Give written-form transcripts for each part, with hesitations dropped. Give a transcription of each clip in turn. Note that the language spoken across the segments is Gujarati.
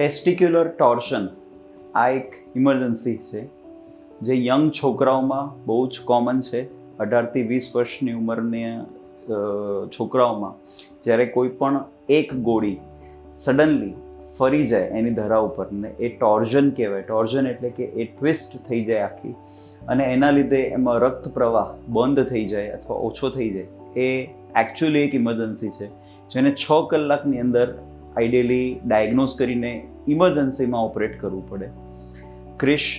ટેસ્ટિક્યુલર ટોર્શન આ એક ઇમરજન્સી છે જે યંગ છોકરાઓમાં બહુ જ કોમન છે. 18થી 20 વર્ષની ઉંમરની છોકરાઓમાં જ્યારે કોઈ પણ એક ગોળી સડનલી ફરી જાય એની ધરા ઉપર ને એ ટોર્ઝન કહેવાય. ટોર્ઝન એટલે કે એ ટ્વિસ્ટ થઈ જાય આખી, અને એના લીધે એમાં રક્ત પ્રવાહ બંધ થઈ જાય અથવા ઓછો થઈ જાય. એ એકચ્યુઅલી એક ઇમરજન્સી છે જેને 6 કલાકની અંદર આઈડિયલી ડાયગ્નોઝ કરીને ઇમરજન્સીમાં ઓપરેટ કરવું પડે. ક્રિશ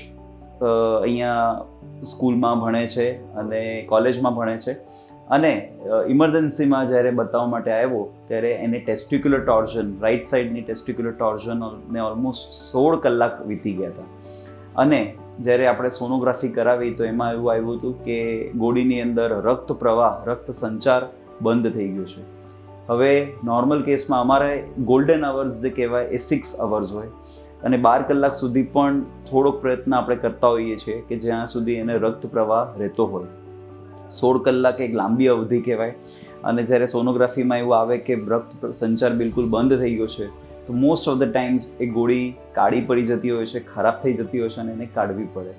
અહીંયા સ્કૂલમાં ભણે છે અને કોલેજમાં ભણે છે, અને ઇમરજન્સીમાં જ્યારે બતાવવા માટે આવ્યો ત્યારે એને ટેસ્ટિક્યુલર ટોર્ઝન, રાઈટ સાઈડની ટેસ્ટિક્યુલર ટોર્ઝનને ઓલમોસ્ટ 16 કલાક વીતી ગયા હતા. અને જ્યારે આપણે સોનોગ્રાફી કરાવી તો એમાં એવું આવ્યું હતું કે ગોળીની અંદર રક્ત પ્રવાહ, રક્ત સંચાર બંધ થઈ ગયો છે. હવે નોર્મલ કેસમાં અમારે ગોલ્ડન અવર્સ જે કહેવાય એ 6 અવર્સ હોય, અને 12 કલાક સુધી પણ થોડોક પ્રયત્ન આપણે કરતા હોઈએ છીએ કે જ્યાં સુધી એને રક્ત પ્રવાહ રહેતો હોય. 16 કલાક એક લાંબી અવધિ કહેવાય. અને જ્યારે સોનોગ્રાફીમાં એવું આવે કે રક્ત સંચાર બિલકુલ બંધ થઈ ગયો છે તો મોસ્ટ ઓફ ધ ટાઈમ્સ એ ગોળી કાળી પડી જતી હોય છે, ખરાબ થઈ જતી હોય છે અને એને કાઢવી પડે.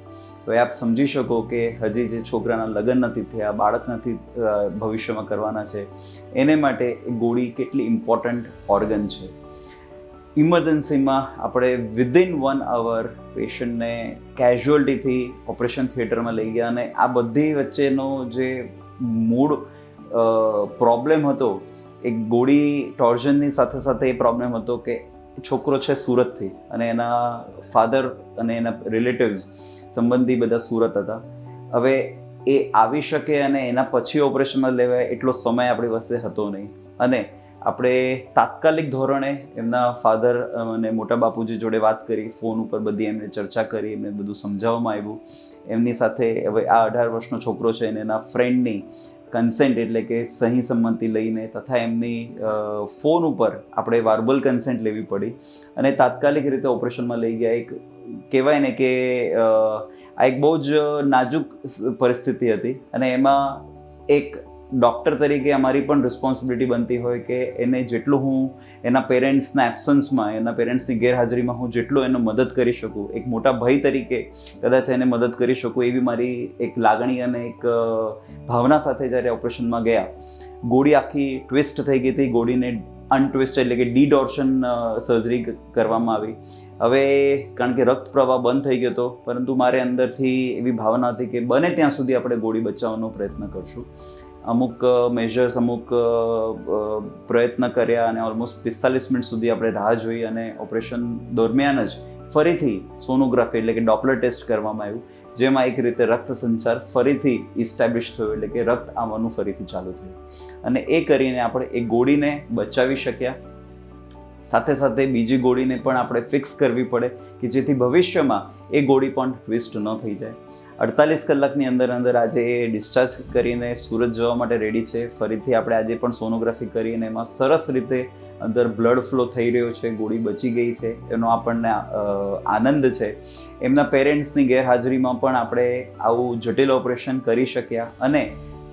હવે આપ સમજી શકો કે હજી જે છોકરાના લગ્ન નથી થયા, બાળક નથી ભવિષ્યમાં કરવાના છે, એને માટે એ ગોળી કેટલી ઇમ્પોર્ટન્ટ ઓર્ગન છે. ઇમરજન્સીમાં આપણે વિધિન 1 અવર પેશન્ટને કેઝ્યુઅલ્ટીથી ઓપરેશન થિયેટરમાં લઈ ગયા, અને આ બધી વચ્ચેનો જે મૂળ પ્રોબ્લેમ હતો એ ગોળી ટોર્ઝનની સાથે સાથે એ પ્રોબ્લેમ હતો કે છોકરો છે સુરતથી, અને એના ફાધર અને એના રિલેટિવ્સ સંબંધી બધા સુરત હતા. હવે એ આવી શકે અને એના પછી ઓપરેશનમાં લેવાય એટલો સમય આપણી પાસે હતો નહીં, અને આપણે તાત્કાલિક ધોરણે એમના ફાધર અને મોટા બાપુજી જોડે વાત કરી, ફોન ઉપર બધી એમને ચર્ચા કરી, એમને બધું સમજાવવામાં આવ્યું. એમની સાથે હવે આ 18 વર્ષનો છોકરો છે અને એના ફ્રેન્ડની કન્સેન્ટ એટલે કે સહી સંમતિ લઈને તથા એમની ફોન ઉપર આપણે વર્બલ કન્સેન્ટ લેવી પડી, અને તાત્કાલિક રીતે ઓપરેશનમાં લઈ ગયા. એક કહેવાય ને કે આ એક બહુ જ નાજુક પરિસ્થિતિ હતી, અને એમાં એક ડૉક્ટર તરીકે અમારી પણ રિસ્પોન્સિબિલિટી બનતી હોય કે એને જેટલું હું એના પેરેન્ટ્સના એબ્સન્સમાં, એના પેરેન્ટ્સની ગેરહાજરીમાં હું જેટલું એનો મદદ કરી શકું, એક મોટા ભાઈ તરીકે કદાચ એને મદદ કરી શકું, એવી મારી એક લાગણી અને એક ભાવના સાથે જ્યારે ઓપરેશનમાં ગયા. ગોળી આખી ટ્વિસ્ટ થઈ ગઈ હતી. ગોળીને અનટ્વિસ્ટ એટલે કે ડીડોર્શન સર્જરી કરવામાં આવી. હવે કારણ કે રક્ત પ્રવાહ બંધ થઈ ગયો હતો, પરંતુ મારે અંદરથી એવી ભાવના હતી કે બને ત્યાં સુધી આપણે ગોળી બચાવવાનો પ્રયત્ન કરશું. અમુક મેજર્સ, અમુક પ્રયત્ન કર્યા, અને ઓલમોસ્ટ 45 મિનિટ સુધી આપણે રાહ જોઈ, અને ઓપરેશન દરમિયાન જ ફરીથી સોનોગ્રાફી એટલે કે ડોપલર ટેસ્ટ કરવામાં આવ્યું, જેમાં એક રીતે રક્ત સંચાર ફરીથી ઇસ્ટેબ્લિશ થયો, એટલે કે રક્ત આવવાનું ફરીથી ચાલુ થયું, અને એ કરીને આપણે એ ગોળીને બચાવી શક્યા. સાથે સાથે બીજી ગોળીને પણ આપણે ફિક્સ કરવી પડે કે જેથી ભવિષ્યમાં એ ગોળી પણ ટ્વિસ્ટ ન થઈ જાય. 48 કલાકની અંદર આજે એ ડિસ્ચાર્જ કરીને સુરત જવા માટે રેડી છે. ફરીથી આપણે આજે પણ સોનોગ્રાફી કરીને એમાં સરસ રીતે અંદર બ્લડ ફ્લો થઈ રહ્યો છે, ગોળી બચી ગઈ છે, એનો આપણને આનંદ છે. એમના પેરેન્ટ્સની ગેરહાજરીમાં પણ આપણે આવું જટિલ ઓપરેશન કરી શક્યા અને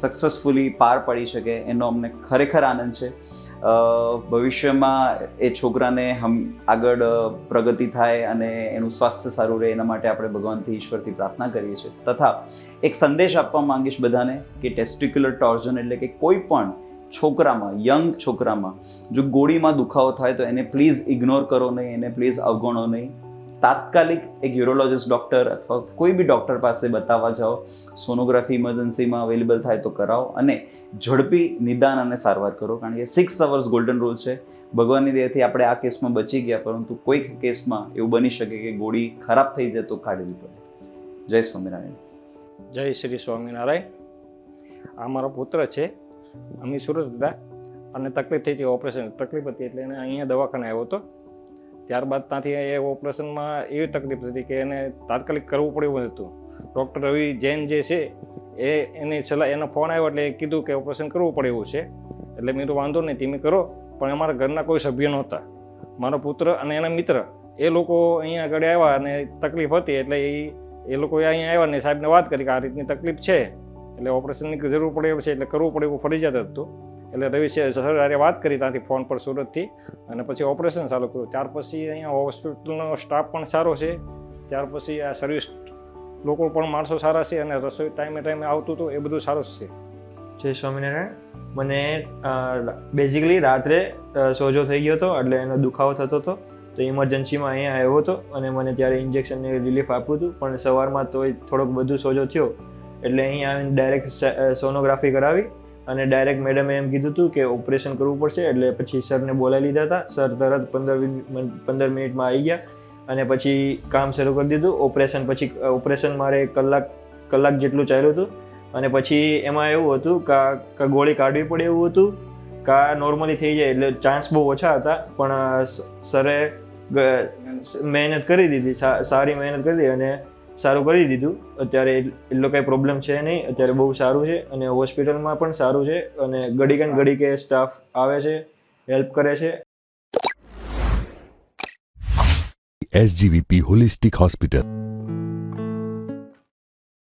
સક્સેસફુલી પાર પાડી શકે એનો અમને ખરેખર આનંદ છે. ભવિષ્યમાં એ છોકરાને આગળ પ્રગતિ થાય અને એનું સ્વાસ્થ્ય સારું રહે એના માટે આપણે ભગવાનથી, ઈશ્વરથી પ્રાર્થના કરીએ છીએ. તથા એક સંદેશ આપવા માંગીશ બધાને કે ટેસ્ટિક્યુલર ટોર્ઝન એટલે કે કોઈ પણ છોકરામાં, યંગ છોકરામાં જો ગોળીમાં દુખાવો થાય તો એને પ્લીઝ ઇગ્નોર કરો નહીં, એને પ્લીઝ અવગણો નહીં. તાત્કાલિક એક યુરોલોજિસ્ટ ડૉક્ટર અથવા કોઈ બી ડૉક્ટર પાસે બતાવવા જાઓ. સોનોગ્રાફી ઇમરજન્સીમાં અવેલેબલ થાય તો કરાવો, અને ઝડપી નિદાન અને સારવાર કરો, કારણ કે 6 અવર્સ ગોલ્ડન રૂલ છે. ભગવાનની દયાથી આપણે આ કેસમાં બચી ગયા, પરંતુ કોઈક કેસમાં એવું બની શકે કે ગોળી ખરાબ થઈ જાય તો કાઢવી પડે. જય સ્વામિનારાયણ. જય શ્રી સ્વામિનારાયણ. આ મારો પુત્ર છે. અમે સુરત હતા અને તકલીફ થઈ હતી, ઓપરેશન તકલીફ હતી, એટલે એને અહીંયા દવાખાને આવ્યો હતો. ત્યારબાદ ત્યાંથી એ ઓપરેશનમાં એવી તકલીફ હતી કે એને તાત્કાલિક કરવું પડ્યું હતું. ડૉક્ટર રવિ જૈન જે છે એની સલાહ, એનો ફોન આવ્યો એટલે કીધું કે ઓપરેશન કરવું પડે એવું છે. એટલે મેં તો વાંધો નહીં, તમે કરો. પણ અમારા ઘરના કોઈ સભ્ય નહોતા. મારો પુત્ર અને એના મિત્ર એ લોકો અહીંયા આગળ આવ્યા અને તકલીફ હતી, એટલે એ લોકો અહીંયા આવ્યા ને સાહેબને વાત કરી કે આ રીતની તકલીફ છે, એટલે ઓપરેશનની જરૂર પડે એવું છે, એટલે કરવું પડે એવું ફરજિયાત હતું. એટલે રવિ સર હારે વાત કરી ત્યાંથી ફોન પર સુરતથી, અને પછી ઓપરેશન ચાલુ કર્યું. ત્યાર પછી અહીંયા હોસ્પિટલનો સ્ટાફ પણ સારો છે, ત્યાર પછી આ સર્વિસ લોકો પણ માણસો સારા છે, અને રસોઈ ટાઈમે ટાઈમે આવતું હતું, એ બધું સારું જ છે. જય સ્વામિનારાયણ. મને બેઝિકલી રાત્રે સોજો થઈ ગયો હતો, એટલે એનો દુખાવો થતો હતો, તો ઇમરજન્સીમાં અહીંયા આવ્યો હતો અને મને ત્યારે ઇન્જેક્શનને રિલીફ આપ્યું હતું. પણ સવારમાં તો થોડોક વધુ સોજો થયો, એટલે અહીંયા આવીને ડાયરેક્ટ સોનોગ્રાફી કરાવી અને ડાયરેક્ટ મેડમે એમ કીધું હતું કે ઓપરેશન કરવું પડશે. એટલે પછી સરને બોલાવી લીધા હતા. સર તરત 15 મિનિટમાં આવી ગયા અને પછી કામ શરૂ કરી દીધું. ઓપરેશન મારે કલાક જેટલું ચાલ્યું હતું, અને પછી એમાં એવું હતું કે ગોળી કાઢવી પડે એવું હતું, કા નોર્મલી થઈ જાય, એટલે ચાન્સ બહુ ઓછા હતા. પણ સરે મહેનત કરી દીધી, સારી મહેનત કરી દીધી અને સારું કરી દીધું. અત્યારે એટલો કંઈ પ્રોબ્લેમ છે નહીં, અત્યારે બહુ સારું છે, અને હોસ્પિટલમાં પણ સારું છે, અને ઘડીકે સ્ટાફ આવે છે, હેલ્પ કરે છે. SGVP Holistic Hospital.